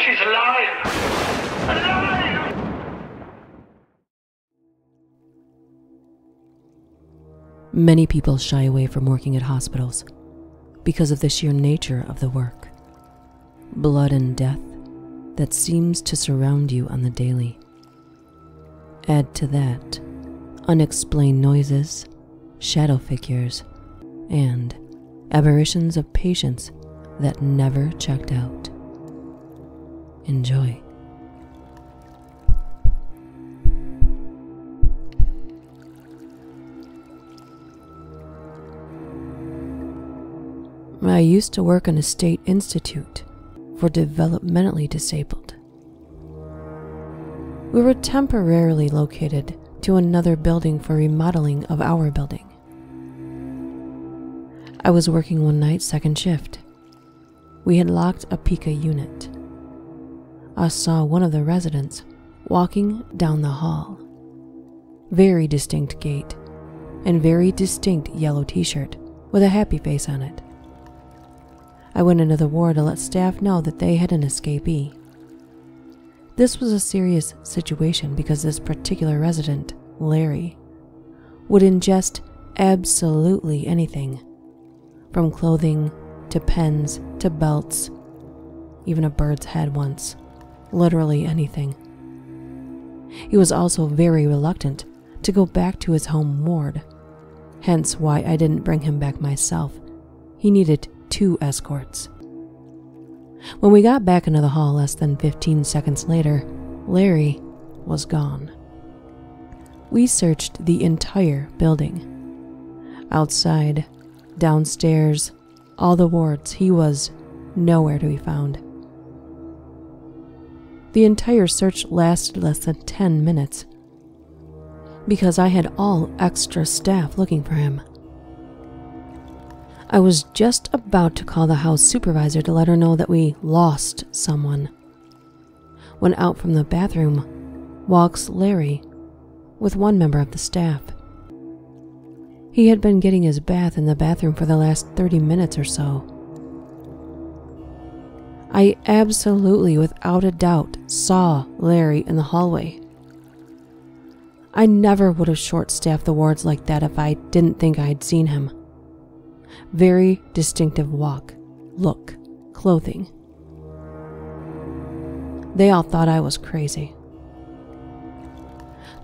she's alive! Alive! Many people shy away from working at hospitals because of the sheer nature of the work. Blood and death that seems to surround you on the daily. Add to that unexplained noises, shadow figures, and apparitions of patients that never checked out. Enjoy. I used to work in a state institute for developmentally disabled. We were temporarily located to another building for remodeling of our building. I was working one night, second shift. We had locked a PICA unit. I saw one of the residents walking down the hall. Very distinct gait and very distinct yellow t-shirt with a happy face on it. I went into the ward to let staff know that they had an escapee. This was a serious situation because this particular resident, Larry, would ingest absolutely anything, from clothing to pens to belts, even a bird's head once, literally anything. He was also very reluctant to go back to his home ward, hence why I didn't bring him back myself. He needed 2 escorts. When we got back into the hall less than 15 seconds later, Larry was gone. We searched the entire building. Outside, downstairs, all the wards, he was nowhere to be found. The entire search lasted less than 10 minutes because I had all extra staff looking for him. I was just about to call the house supervisor to let her know that we lost someone, when out from the bathroom walks Larry with one member of the staff. He had been getting his bath in the bathroom for the last 30 minutes or so. I absolutely, without a doubt, saw Larry in the hallway. I never would have short-staffed the wards like that if I didn't think I'd seen him. Very distinctive walk, look, clothing. They all thought I was crazy.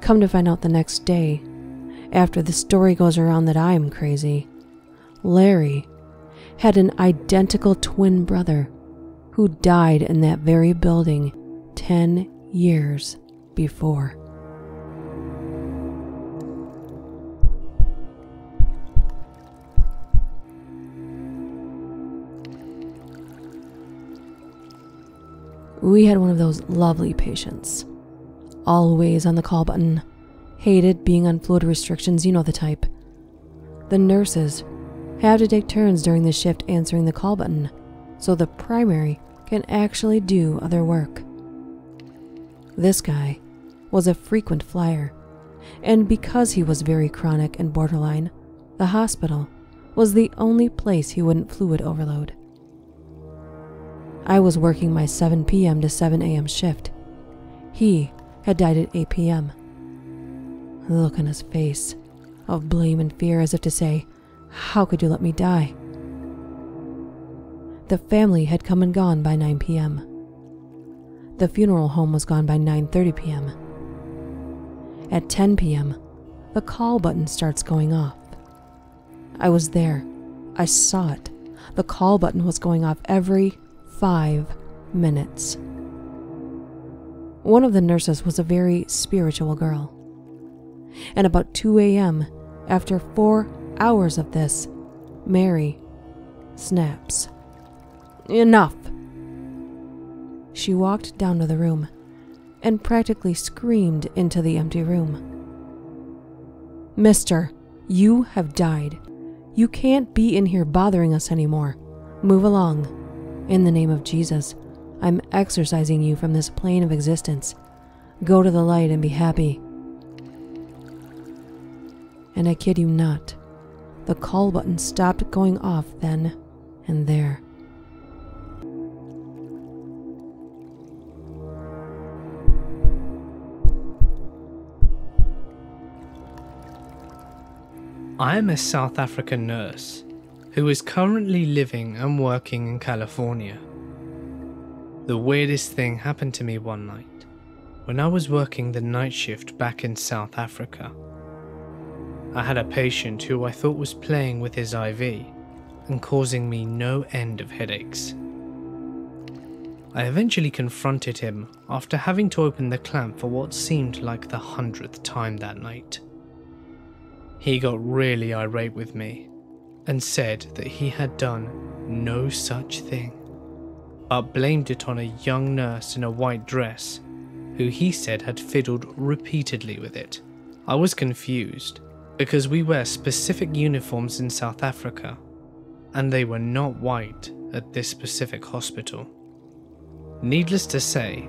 Come to find out the next day, after the story goes around that I'm crazy, Larry had an identical twin brother who died in that very building 10 years before. We had one of those lovely patients, always on the call button, hated being on fluid restrictions, you know the type. The nurses have to take turns during the shift answering the call button, so the primary can actually do other work. This guy was a frequent flyer, and because he was very chronic and borderline, the hospital was the only place he wouldn't fluid overload. I was working my 7 p.m. to 7 a.m. shift. He had died at 8 p.m. The look on his face of blame and fear, as if to say, "How could you let me die?" The family had come and gone by 9 p.m. The funeral home was gone by 9:30 p.m. At 10 p.m., the call button starts going off. I was there. I saw it. The call button was going off every 5 minutes. One of the nurses was a very spiritual girl. And about 2 a.m., after 4 hours of this, Mary snaps. "Enough!" She walked down to the room and practically screamed into the empty room. "Mister, you have died. You can't be in here bothering us anymore. Move along. In the name of Jesus, I'm exorcising you from this plane of existence. Go to the light and be happy." And I kid you not, the call button stopped going off then and there. I am a South African nurse who is currently living and working in California. The weirdest thing happened to me one night when I was working the night shift back in South Africa. I had a patient who I thought was playing with his IV and causing me no end of headaches. I eventually confronted him after having to open the clamp for what seemed like the 100th time that night. He got really irate with me and said that he had done no such thing, but blamed it on a young nurse in a white dress who he said had fiddled repeatedly with it. I was confused because we wear specific uniforms in South Africa and they were not white at this specific hospital. Needless to say,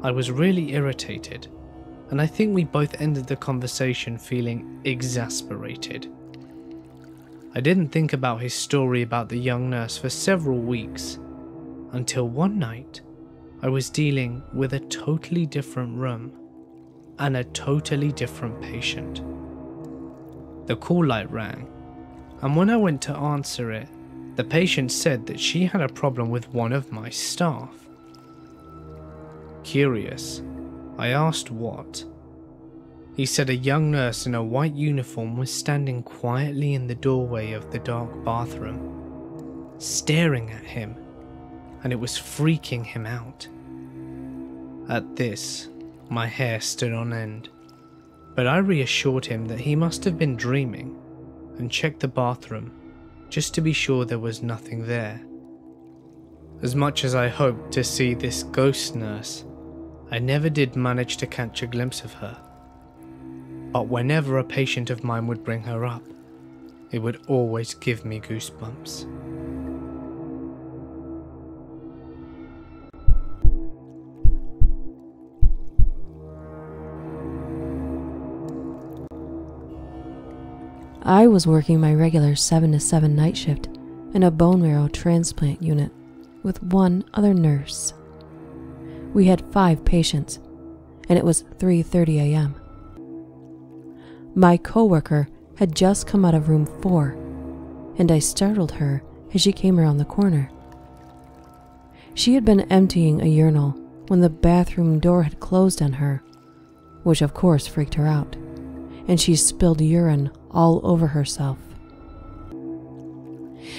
I was really irritated, and I think we both ended the conversation feeling exasperated. I didn't think about his story about the young nurse for several weeks, until one night I was dealing with a totally different room and a totally different patient. The call light rang, and when I went to answer it, the patient said that she had a problem with one of my staff. Curious, I asked what. He said a young nurse in a white uniform was standing quietly in the doorway of the dark bathroom, staring at him, and it was freaking him out. At this, my hair stood on end, but I reassured him that he must have been dreaming and checked the bathroom just to be sure there was nothing there. As much as I hoped to see this ghost nurse, I never did manage to catch a glimpse of her. But whenever a patient of mine would bring her up, it would always give me goosebumps. I was working my regular 7 to 7 night shift in a bone marrow transplant unit with one other nurse. We had 5 patients, and it was 3:30 a.m. My coworker had just come out of room 4, and I startled her as she came around the corner. She had been emptying a urinal when the bathroom door had closed on her, which of course freaked her out, and she spilled urine all over herself.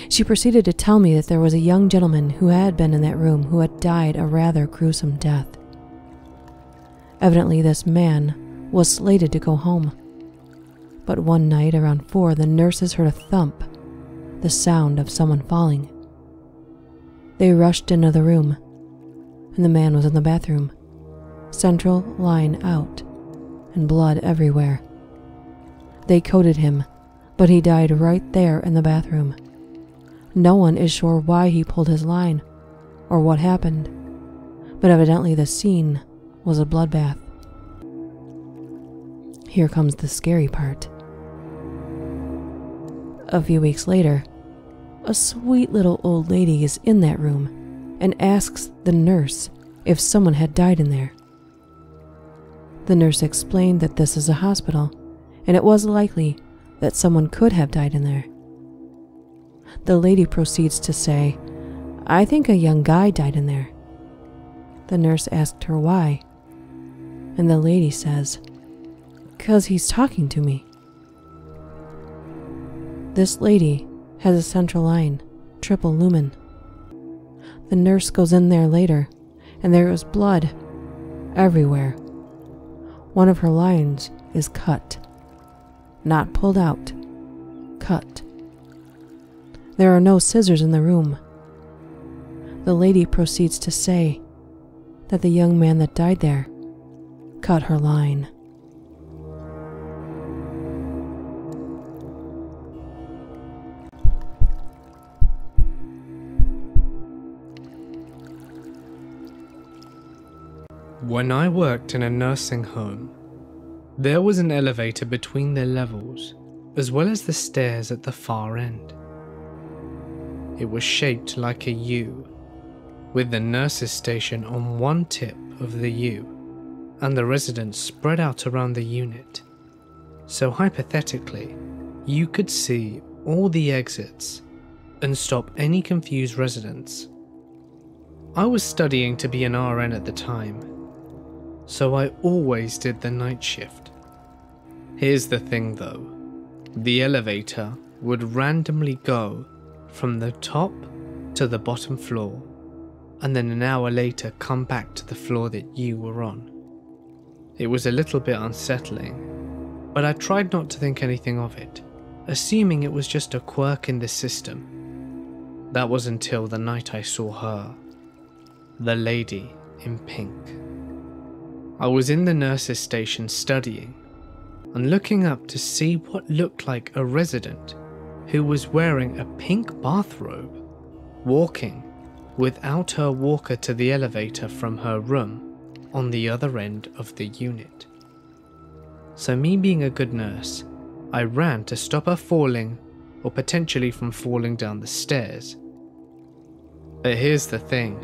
She proceeded to tell me that there was a young gentleman who had been in that room who had died a rather gruesome death. Evidently this man was slated to go home. But one night around 4, the nurses heard a thump, the sound of someone falling. They rushed into the room, and the man was in the bathroom, central line out, and blood everywhere. They coded him, but he died right there in the bathroom. No one is sure why he pulled his line, or what happened, but evidently the scene was a bloodbath. Here comes the scary part. A few weeks later, a sweet little old lady is in that room and asks the nurse if someone had died in there. The nurse explained that this is a hospital, and it was likely that someone could have died in there. The lady proceeds to say, "I think a young guy died in there." The nurse asked her why, and the lady says, "'Cause he's talking to me." This lady has a central line, triple lumen. The nurse goes in there later, and there is blood everywhere. One of her lines is cut. Not pulled out, cut. There are no scissors in the room. The lady proceeds to say that the young man that died there cut her line. When I worked in a nursing home, there was an elevator between the levels, as well as the stairs at the far end. It was shaped like a U, with the nurses' station on one tip of the U, and the residents spread out around the unit. So hypothetically, you could see all the exits and stop any confused residents. I was studying to be an RN at the time, so I always did the night shift. Here's the thing though, the elevator would randomly go from the top to the bottom floor, and then an hour later come back to the floor that you were on. It was a little bit unsettling, but I tried not to think anything of it, assuming it was just a quirk in the system. That was until the night I saw her, the lady in pink. I was in the nurse's station studying and looking up to see what looked like a resident who was wearing a pink bathrobe, walking without her walker to the elevator from her room on the other end of the unit. So me being a good nurse, I ran to stop her falling or potentially from falling down the stairs. But here's the thing,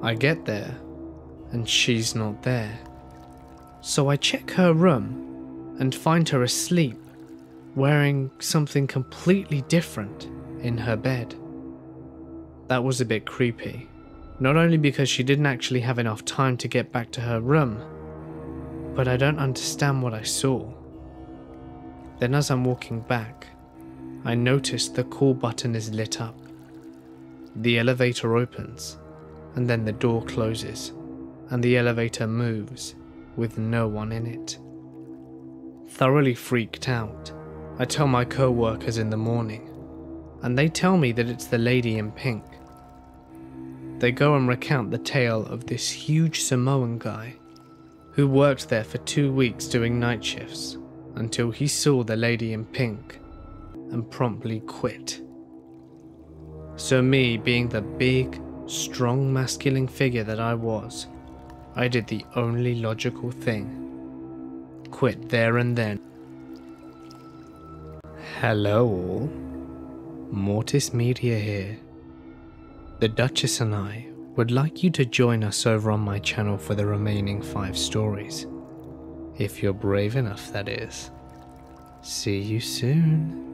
I get there and she's not there. So I check her room and find her asleep, wearing something completely different in her bed. That was a bit creepy, not only because she didn't actually have enough time to get back to her room, but I don't understand what I saw. Then as I'm walking back, I notice the call button is lit up. The elevator opens, and then the door closes, and the elevator moves with no one in it. Thoroughly freaked out, I tell my co-workers in the morning, and they tell me that it's the lady in pink. They go and recount the tale of this huge Samoan guy who worked there for 2 weeks doing night shifts until he saw the lady in pink and promptly quit. So me, being the big, strong masculine figure that I was, I did the only logical thing. Quit there and then. Hello all, Mortis Media here. The Duchess and I would like you to join us over on my channel for the remaining 5 stories. If you're brave enough, that is. See you soon.